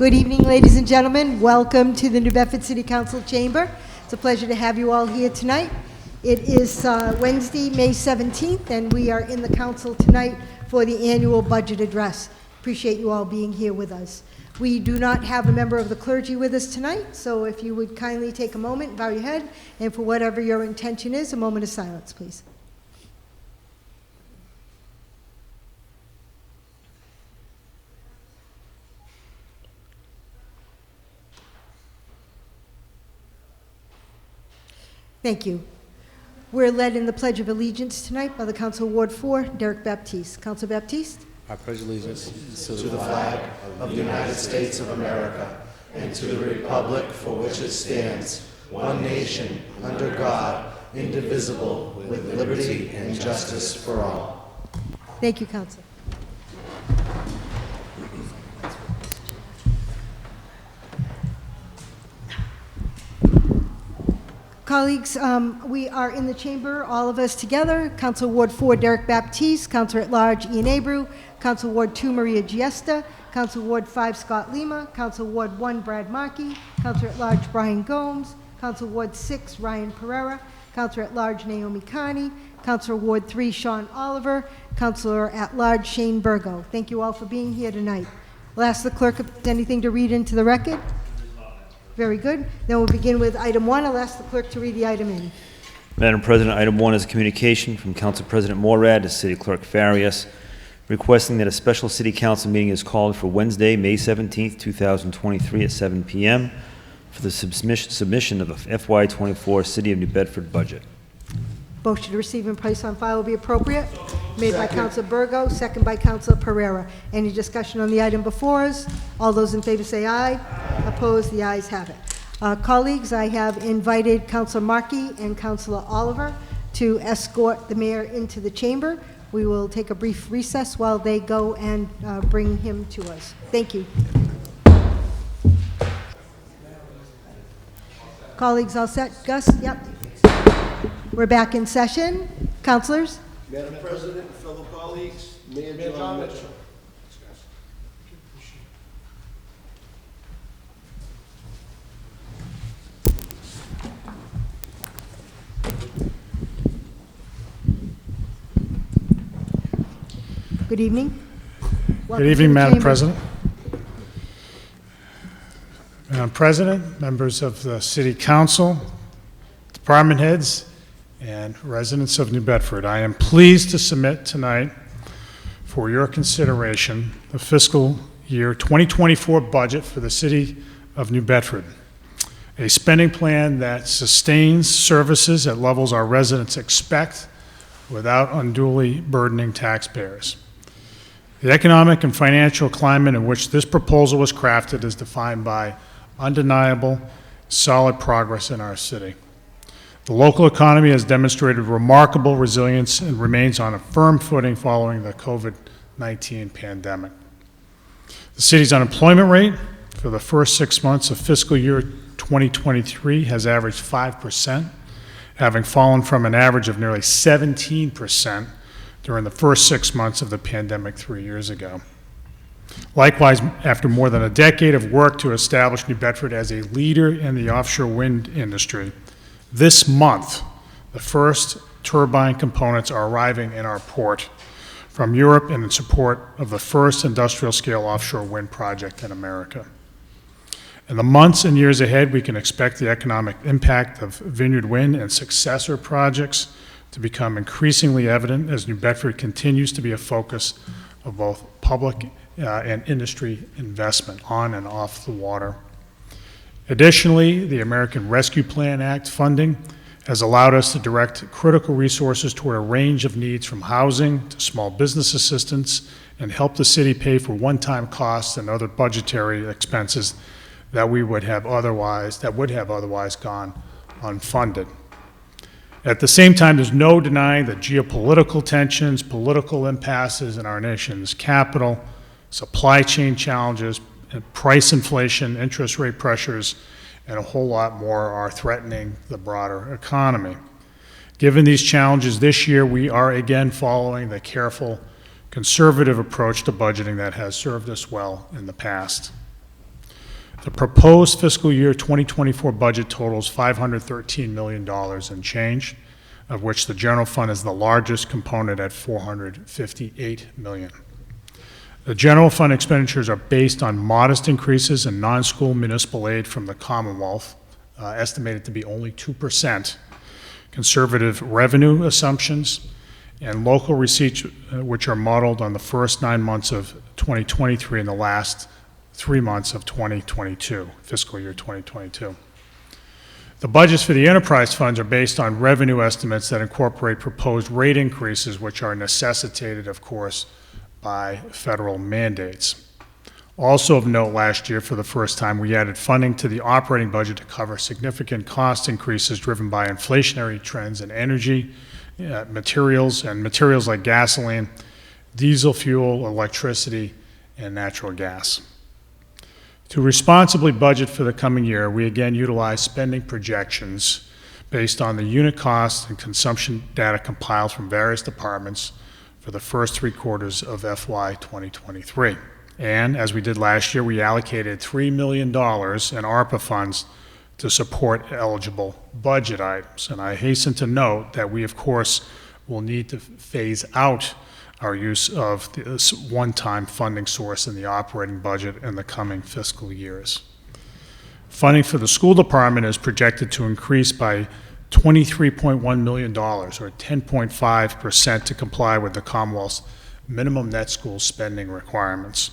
Good evening, ladies and gentlemen. Welcome to the New Bedford City Council Chamber. It's a pleasure to have you all here tonight. It is Wednesday, May 17th, and we are in the council tonight for the annual budget address. Appreciate you all being here with us. We do not have a member of the clergy with us tonight, so if you would kindly take a moment, bow your head, and for whatever your intention is, a moment of silence, please. Thank you. We're led in the Pledge of Allegiance tonight by the Council Ward 4, Derek Baptiste. Council Baptiste. I pledge allegiance to the flag of the United States of America and to the republic for which it stands, one nation, under God, indivisible, with liberty and justice for all. Thank you, Council. Colleagues, we are in the chamber, all of us together. Council Ward 4, Derek Baptiste. Councilor at Large, Ian Abreu. Council Ward 2, Maria Giesta. Council Ward 5, Scott Lima. Council Ward 1, Brad Markey. Councilor at Large, Brian Gomes. Council Ward 6, Ryan Pereira. Councilor at Large, Naomi Carney. Councilor Ward 3, Sean Oliver. Councilor at Large, Shane Burgo. Thank you all for being here tonight. I'll ask the clerk if there's anything to read into the record. Very good. Then we'll begin with item 1. I'll ask the clerk to read the item in. Madam President, item 1 is a communication from Council President Morad to City Clerk Farias, requesting that a special City Council meeting is called for Wednesday, May 17th, 2023 at 7 p.m. for the submission of the FY24 City of New Bedford budget. Motion to receive and place on file will be appropriate. Made by Councilor Burgo, second by Councilor Pereira. Any discussion on the item before us? All those in favor say aye. Opposed? The ayes have it. Colleagues, I have invited Councilor Markey and Councilor Oliver to escort the mayor into the chamber. We will take a brief recess while they go and bring him to us. Thank you. Colleagues, all set? Gus? Yep. We're back in session. Councilors? Madam President, fellow colleagues, Mayor Jon Mitchell. Good evening. Good evening, Madam President. Madam President, members of the City Council, department heads, and residents of New Bedford. I am pleased to submit tonight for your consideration the fiscal year 2024 budget for the City of New Bedford, a spending plan that sustains services at levels our residents expect without unduly burdening taxpayers. The economic and financial climate in which this proposal was crafted is defined by undeniable, solid progress in our city. The local economy has demonstrated remarkable resilience and remains on a firm footing following the COVID-19 pandemic. The city's unemployment rate for the first 6 months of fiscal year 2023 has averaged 5%, having fallen from an average of nearly 17% during the first 6 months of the pandemic 3 years ago. Likewise, after more than a decade of work to establish New Bedford as a leader in the offshore wind industry, this month, the first turbine components are arriving in our port from Europe and in support of the first industrial-scale offshore wind project in America. In the months and years ahead, we can expect the economic impact of Vineyard Wind and successor projects to become increasingly evident as New Bedford continues to be a focus of both public and industry investment on and off the water. Additionally, the American Rescue Plan Act funding has allowed us to direct critical resources toward a range of needs from housing to small business assistance and help the city pay for one-time costs and other budgetary expenses that would have otherwise gone unfunded. At the same time, there's no denying that geopolitical tensions, political impasses in our nation's capital, supply chain challenges, and price inflation, interest rate pressures, and a whole lot more are threatening the broader economy. Given these challenges this year, we are again following the careful, conservative approach to budgeting that has served us well in the past. The proposed fiscal year 2024 budget totals $513 million and change, of which the general fund is the largest component at $458 million. The general fund expenditures are based on modest increases in non-school municipal aid from the Commonwealth, estimated to be only 2%, conservative revenue assumptions, and local receipts, which are modeled on the first 9 months of 2023 and the last 3 months of 2022, fiscal year 2022. The budgets for the enterprise funds are based on revenue estimates that incorporate proposed rate increases, which are necessitated, of course, by federal mandates. Also of note, last year, for the first time, we added funding to the operating budget to cover significant cost increases driven by inflationary trends in energy, materials like gasoline, diesel fuel, electricity, and natural gas. To responsibly budget for the coming year, we again utilize spending projections based on the unit cost and consumption data compiled from various departments for the first 3 quarters of FY 2023. And as we did last year, we allocated $3 million in ARPA funds to support eligible budget items. And I hasten to note that we, of course, will need to phase out our use of this one-time funding source in the operating budget in the coming fiscal years. Funding for the school department is projected to increase by $23.1 million, or 10.5%, to comply with the Commonwealth's minimum net school spending requirements.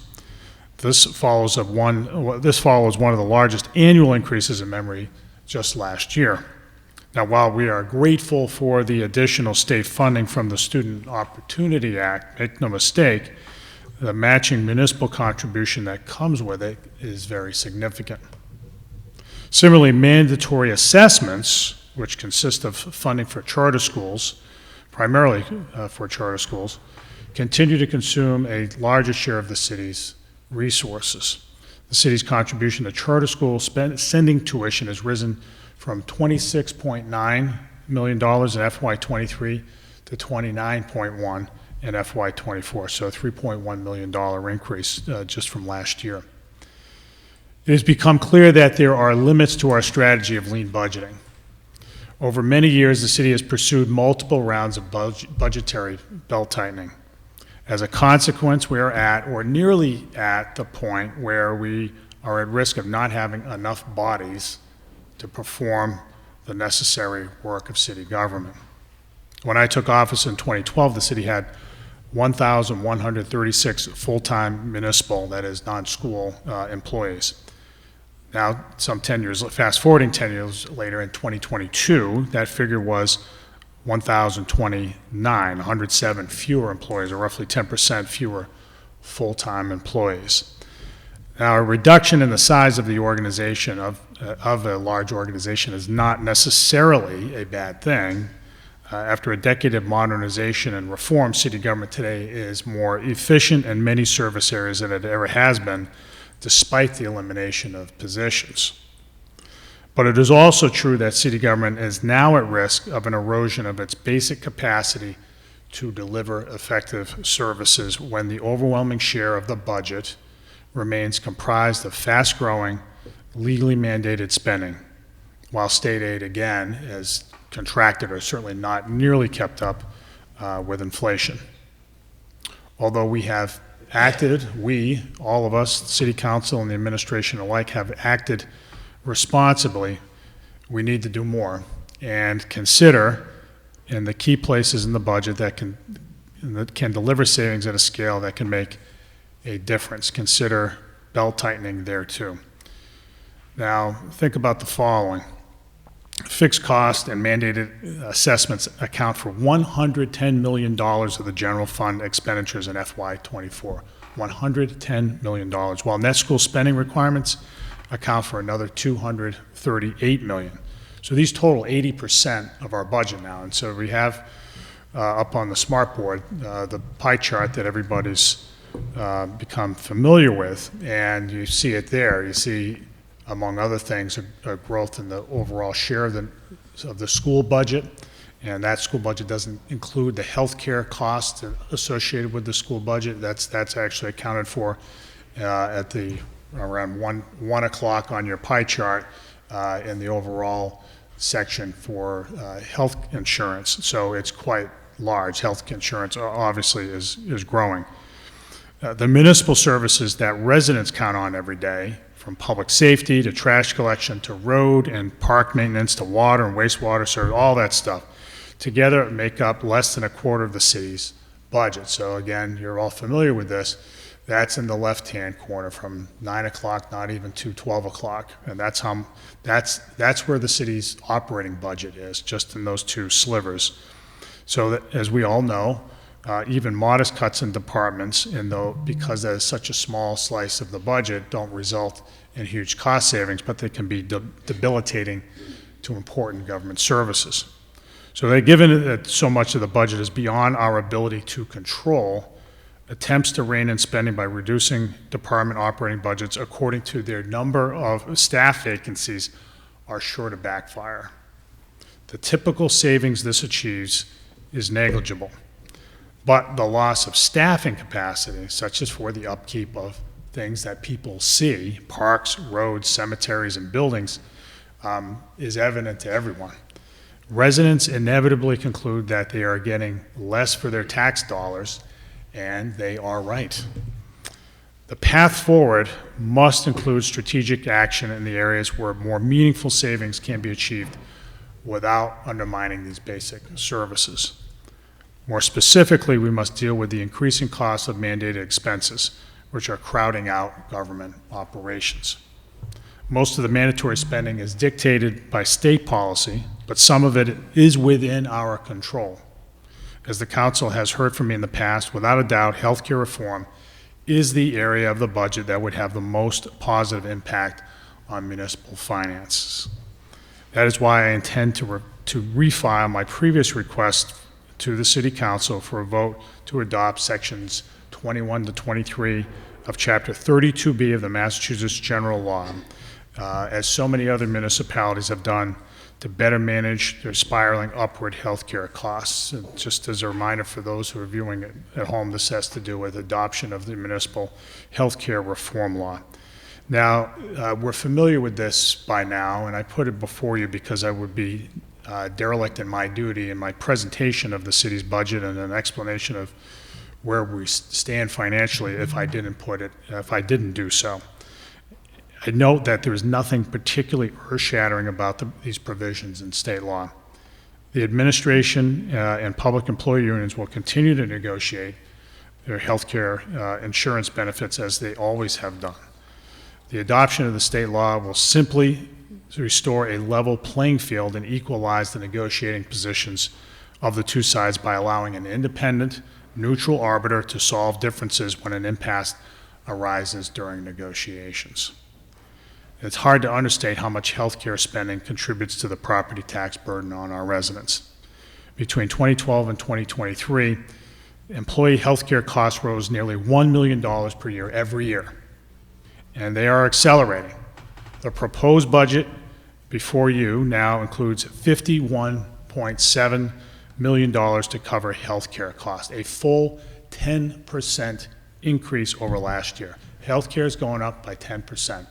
This follows one of the largest annual increases in memory just last year. Now, while we are grateful for the additional state funding from the Student Opportunity Act, make no mistake, the matching municipal contribution that comes with it is very significant. Similarly, mandatory assessments, which consist of funding for charter schools, primarily for charter schools, continue to consume a larger share of the city's resources. The city's contribution to charter school sending tuition has risen from $26.9 million in FY23 to $29.1 million in FY24, so a $3.1 million increase just from last year. It has become clear that there are limits to our strategy of lean budgeting. Over many years, the city has pursued multiple rounds of budgetary belt-tightening. As a consequence, we are at, or nearly at, the point where we are at risk of not having enough bodies to perform the necessary work of city government. When I took office in 2012, the city had 1,136 full-time municipal, that is non-school, employees. Now, fast forwarding 10 years later, in 2022, that figure was 1,029, 107 fewer employees, or roughly 10% fewer full-time employees. Now, a reduction in the size of the organization, of a large organization, is not necessarily a bad thing. After a decade of modernization and reform, city government today is more efficient in many service areas than it ever has been, despite the elimination of positions. But it is also true that city government is now at risk of an erosion of its basic capacity to deliver effective services when the overwhelming share of the budget remains comprised of fast-growing, legally mandated spending, while state aid, again, is contracted or certainly not nearly kept up with inflation. Although we have acted, all of us, the City Council and the administration alike, have acted responsibly, we need to do more and consider in the key places in the budget that can deliver savings at a scale that can make a difference. Consider belt tightening there too. Now, think about the following. Fixed cost and mandated assessments account for $110 million of the general fund expenditures in FY24. $110 million, while net school spending requirements account for another $238 million. So these total 80% of our budget now. And so we have up on the smart board the pie chart that everybody's become familiar with, and you see it there. You see, among other things, a growth in the overall share of the school budget, and that school budget doesn't include the health care costs associated with the school budget. That's actually accounted for at the around 1 o'clock on your pie chart in the overall section for health insurance. So it's quite large. Health insurance obviously is growing. The municipal services that residents count on every day, from public safety to trash collection to road and park maintenance to water and wastewater service, all that stuff, together make up less than a quarter of the city's budget. So again, you're all familiar with this. That's in the left-hand corner from 9 o'clock, not even to 12 o'clock. And that's where the city's operating budget is, just in those two slivers. So that, as we all know, even modest cuts in departments, because that is such a small slice of the budget, don't result in huge cost savings, but they can be debilitating to important government services. So given that so much of the budget is beyond our ability to control, attempts to rein in spending by reducing department operating budgets according to their number of staff vacancies are sure to backfire. The typical savings this achieves is negligible, but the loss of staffing capacity, such as for the upkeep of things that people see, parks, roads, cemeteries, and buildings, is evident to everyone. Residents inevitably conclude that they are getting less for their tax dollars, and they are right. The path forward must include strategic action in the areas where more meaningful savings can be achieved without undermining these basic services. More specifically, we must deal with the increasing cost of mandated expenses, which are crowding out government operations. Most of the mandatory spending is dictated by state policy, but some of it is within our control. As the council has heard from me in the past, without a doubt, healthcare reform is the area of the budget that would have the most positive impact on municipal finances. That is why I intend to refile my previous request to the City Council for a vote to adopt sections 21 to 23 of Chapter 32B of the Massachusetts General Law, as so many other municipalities have done to better manage their spiraling upward healthcare costs. And just as a reminder for those who are viewing it at home, this has to do with adoption of the municipal healthcare reform law. Now, we're familiar with this by now, and I put it before you because I would be derelict in my duty in my presentation of the city's budget and an explanation of where we stand financially if I didn't do so. I note that there is nothing particularly earth-shattering about these provisions in state law. The administration and public employee unions will continue to negotiate their health care insurance benefits as they always have done. The adoption of the state law will simply restore a level playing field and equalize the negotiating positions of the two sides by allowing an independent, neutral arbiter to solve differences when an impasse arises during negotiations. It's hard to understate how much healthcare spending contributes to the property tax burden on our residents. Between 2012 and 2023, employee healthcare costs rose nearly $1 million per year every year, and they are accelerating. The proposed budget before you now includes $51.7 million to cover healthcare costs, a full 10% increase over last year. Healthcare is going up by 10%.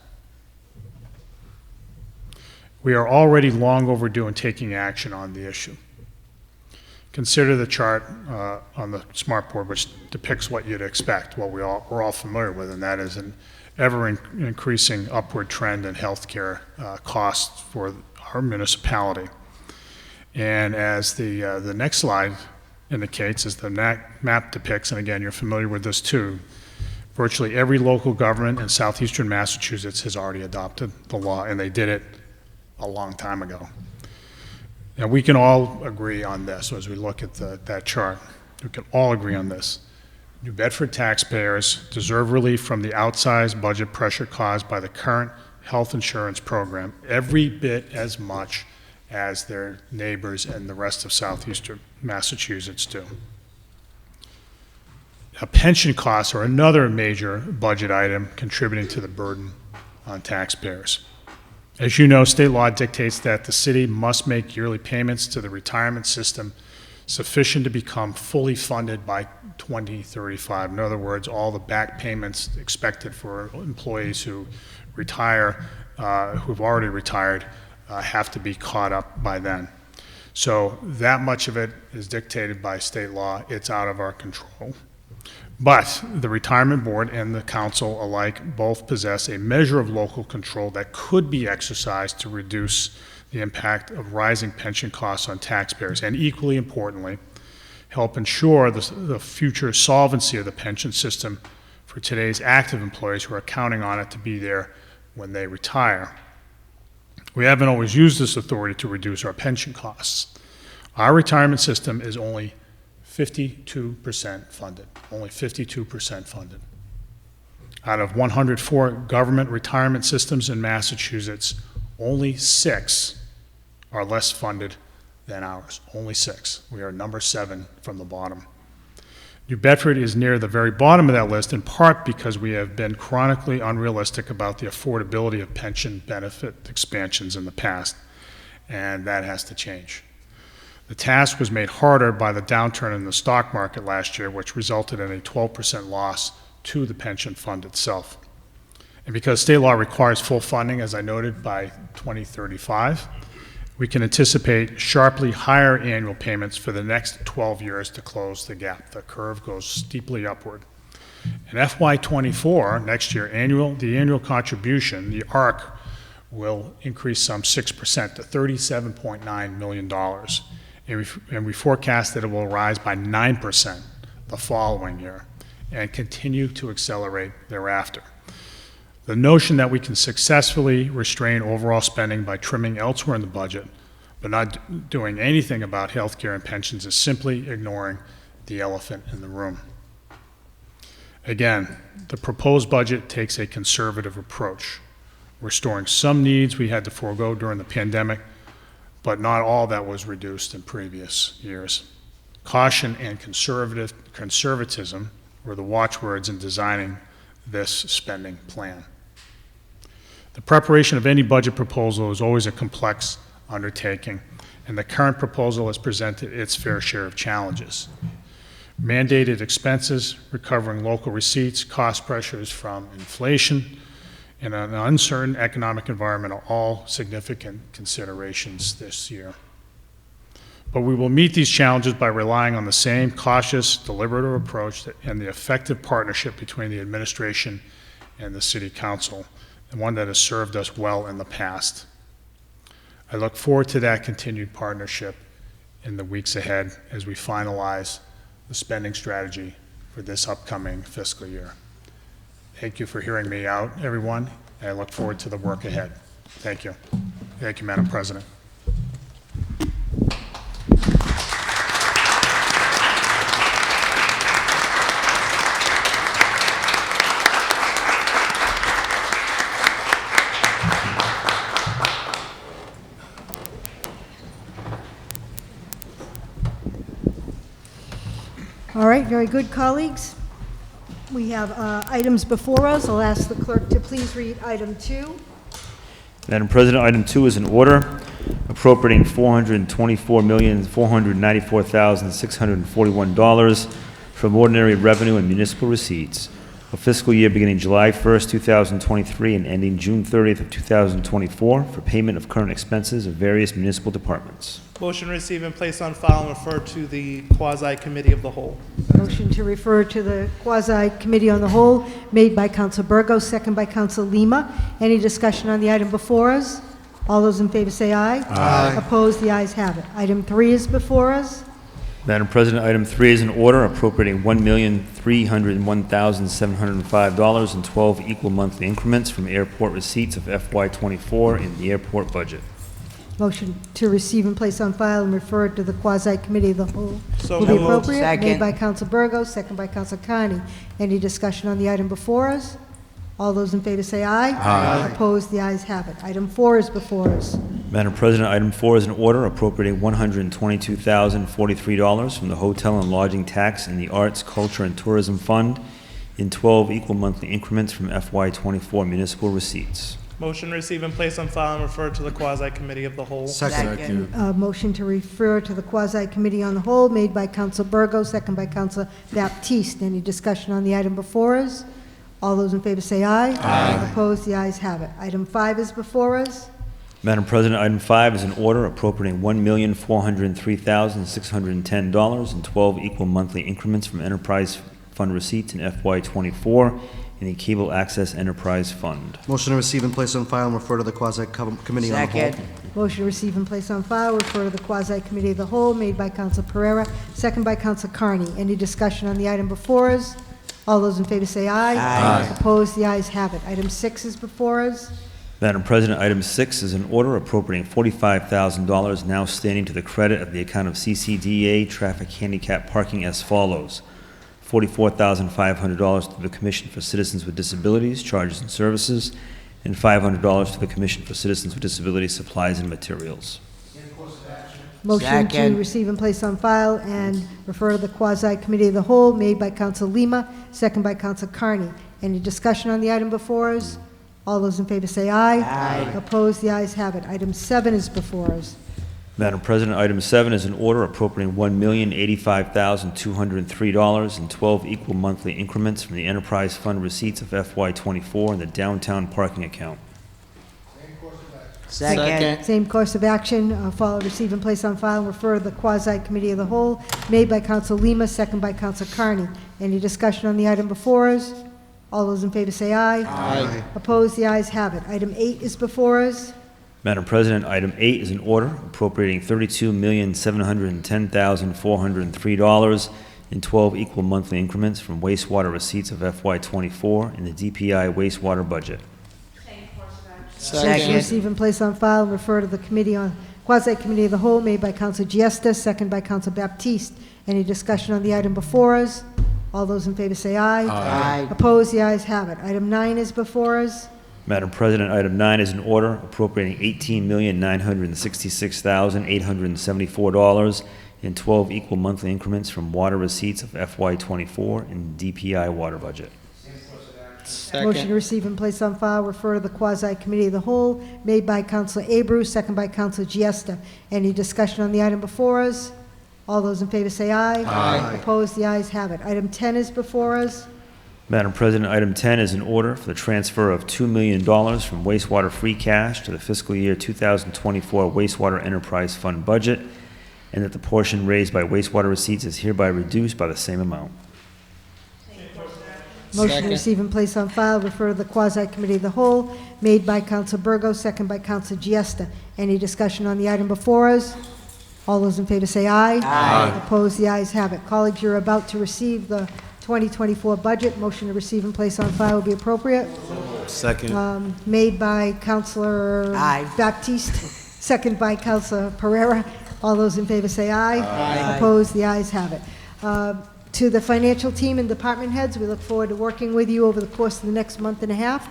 We are already long overdue in taking action on the issue. Consider the chart on the smartboard, which depicts what you'd expect, what we're all familiar with, and that is an ever-increasing upward trend in healthcare costs for our municipality. And as the next slide indicates, as the map depicts, and again, you're familiar with this too, virtually every local government in southeastern Massachusetts has already adopted the law, and they did it a long time ago. And we can all agree on this as we look at that chart. We can all agree on this. New Bedford taxpayers deserve relief from the outsized budget pressure caused by the current health insurance program every bit as much as their neighbors in the rest of southeastern Massachusetts do. Now, pension costs are another major budget item contributing to the burden on taxpayers. As you know, state law dictates that the city must make yearly payments to the retirement system sufficient to become fully funded by 2035. In other words, all the back payments expected for employees who retire, who've already retired, have to be caught up by then. So that much of it is dictated by state law. It's out of our control. But the Retirement Board and the Council alike both possess a measure of local control that could be exercised to reduce the impact of rising pension costs on taxpayers, and equally importantly, help ensure the future solvency of the pension system for today's active employees who are counting on it to be there when they retire. We haven't always used this authority to reduce our pension costs. Our retirement system is only 52% funded, only 52% funded. Out of 104 government retirement systems in Massachusetts, only 6 are less funded than ours, only 6. We are number 7 from the bottom. New Bedford is near the very bottom of that list, in part because we have been chronically unrealistic about the affordability of pension benefit expansions in the past, and that has to change. The task was made harder by the downturn in the stock market last year, which resulted in a 12% loss to the pension fund itself. And because state law requires full funding, as I noted, by 2035, we can anticipate sharply higher annual payments for the next 12 years to close the gap. The curve goes steeply upward. In FY24, next year, the annual contribution, the ARC, will increase some 6% to $37.9 million. And we forecast that it will rise by 9% the following year and continue to accelerate thereafter. The notion that we can successfully restrain overall spending by trimming elsewhere in the budget, but not doing anything about health care and pensions, is simply ignoring the elephant in the room. Again, the proposed budget takes a conservative approach, restoring some needs we had to forego during the pandemic, but not all that was reduced in previous years. Caution and conservatism were the watchwords in designing this spending plan. The preparation of any budget proposal is always a complex undertaking, and the current proposal has presented its fair share of challenges. Mandated expenses, recovering local receipts, cost pressures from inflation, and an uncertain economic environment are all significant considerations this year. But we will meet these challenges by relying on the same cautious, deliberative approach and the effective partnership between the administration and the City Council, and one that has served us well in the past. I look forward to that continued partnership in the weeks ahead as we finalize the spending strategy for this upcoming fiscal year. Thank you for hearing me out, everyone, and I look forward to the work ahead. Thank you. Thank you, Madam President. All right, very good, colleagues. We have items before us. I'll ask the clerk to please read item 2. Madam President, item 2 is an order appropriating $424,494,641 from ordinary revenue and municipal receipts for fiscal year beginning July 1st, 2023 and ending June 30th of 2024 for payment of current expenses of various municipal departments. Motion to receive and place on file and refer to the quasi-committee of the whole. Motion to refer to the quasi-committee on the whole made by Council Burgos, second by Council Lima. Any discussion on the item before us? All those in favor say aye. Aye. Opposed? The ayes have it. Item 3 is before us. Madam President, item 3 is an order appropriating $1,301,705 in 12 equal monthly increments from airport receipts of FY24 in the airport budget. Motion to receive and place on file and refer to the quasi-committee of the whole So will be moved. appropriate. Second. Made by Council Burgos, second by Council Carney. Any discussion on the item before us? All those in favor say aye. Aye. Opposed? The ayes have it. Item 4 is before us. Madam President, item 4 is an order appropriating $122,043 from the Hotel and Lodging Tax and the Arts, Culture, and Tourism Fund in 12 equal monthly increments from FY24 municipal receipts. Motion to receive and place on file and refer to the quasi-committee of the whole. Second. Motion to refer to the quasi-committee on the whole made by Counsel Burgo, second by Counsel Baptiste. Any discussion on the item before us? All those in favor say aye. Aye. Opposed? The ayes have it. Item 5 is before us. Madam President, item 5 is an order appropriating $1,403,610 in 12 equal monthly increments from enterprise fund receipts in FY24 in the Cable Access Enterprise Fund. Motion to receive and place on file and refer to the quasi-committee on the whole. Second. Motion to receive and place on file, refer to the quasi-committee of the whole, made by Counsel Pereira, second by Counsel Carney. Any discussion on the item before us? All those in favor say aye. Aye. Opposed? The ayes have it. Item 6 is before us. Madam President, item 6 is an order appropriating $45,000 now standing to the credit of the account of CCDA traffic handicap parking as follows: $44,500 to the Commission for Citizens with Disabilities, Charges and Services, and $500 to the Commission for Citizens with Disabilities, Supplies and Materials. Motion to Second. receive and place on file and refer to the quasi-committee of the whole, made by Counsel Lima, second by Counsel Carney. Any discussion on the item before us? All those in favor say aye. Aye. Opposed? The ayes have it. Item 7 is before us. Madam President, item 7 is an order appropriating $1,085,203 in 12 equal monthly increments from the enterprise fund receipts of FY24 in the downtown parking account. Second. Same course of action, follow, receive and place on file, and refer to the quasi-committee of the whole, made by Counsel Lima, second by Counsel Carney. Any discussion on the item before us? All those in favor say aye. Aye. Opposed? The ayes have it. Item 8 is before us. Madam President, item 8 is an order appropriating $32,710,403 in 12 equal monthly increments from wastewater receipts of FY24 in the DPI wastewater budget. Motion to receive and place on file, and refer to the committee on, quasi-committee of the whole, made by Counsel Giesta, second by Counsel Baptiste. Any discussion on the item before us? All those in favor say aye. Aye. Opposed? The ayes have it. Item 9 is before us. Madam President, item 9 is an order appropriating $18,966,874 in 12 equal monthly increments from water receipts of FY24 in DPI water budget. Motion to receive and place on file, refer to the quasi-committee of the whole, made by Counsel Abreu, second by Counsel Giesta. Any discussion on the item before us? All those in favor say aye. Aye. Opposed? The ayes have it. Item 10 is before us. Madam President, item 10 is an order for the transfer of $2 million from wastewater free cash to the fiscal year 2024 wastewater enterprise fund budget, and that the portion raised by wastewater receipts is hereby reduced by the same amount. Motion to receive and place on file, refer to the quasi-committee of the whole, made by Counsel Burgo, second by Counsel Giesta. Any discussion on the item before us? All those in favor say aye. Aye. Opposed? The ayes have it. Colleagues, you're about to receive the 2024 budget. Motion to receive and place on file will be appropriate. Second. Made by Counsellor Aye. Baptiste, second by Counsellor Pereira. All those in favor say aye. Aye. Opposed? The ayes have it. To the financial team and department heads, we look forward to working with you over the course of the next month and a half.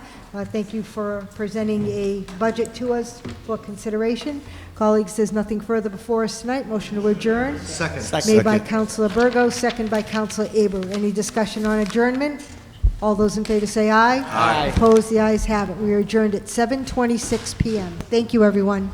Thank you for presenting a budget to us for consideration. Colleagues, there's nothing further before us tonight. Motion to adjourn. Second. Made by Counsellor Burgo, second by Counsellor Abreu. Any discussion on adjournment? All those in favor say aye. Aye. Opposed? The ayes have it. We are adjourned at 7:26 p.m. Thank you, everyone.